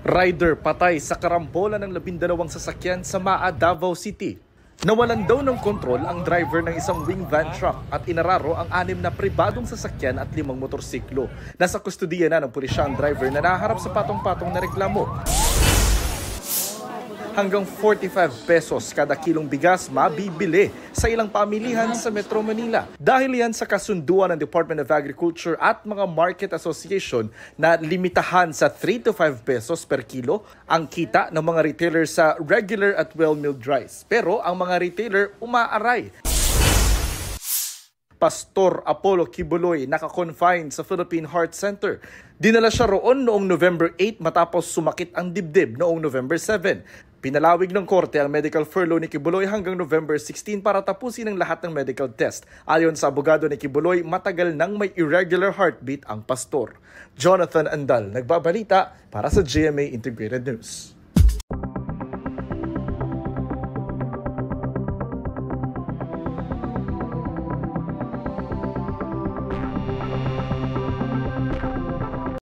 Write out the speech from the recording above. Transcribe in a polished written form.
Rider patay sa karambola ng 12 sasakyan sa Maa, Davao City. Nawalan daw ng kontrol ang driver ng isang wing van truck at inararo ang 6 na pribadong sasakyan at 5 motorsiklo. Nasa kustudiya na ng pulisya ang driver na naharap sa patong-patong na reklamo. Hanggang 45 pesos kada kilong bigas mabibili sa ilang pamilihan sa Metro Manila. Dahil yan sa kasunduan ng Department of Agriculture at mga Market Association na limitahan sa 3 to 5 pesos per kilo ang kita ng mga retailer sa regular at well-milled rice. Pero ang mga retailer umaaray. Pastor Apollo Kibuloy naka-confine sa Philippine Heart Center. Dinala siya roon noong November 8 matapos sumakit ang dibdib noong November 7. Pinalawig ng korte ang medical furlough ni Kibuloy hanggang November 16 para tapusin ang lahat ng medical test. Ayon sa abogado ni Kibuloy, matagal nang may irregular heartbeat ang pastor. Jonathan Andal, nagbabalita para sa GMA Integrated News.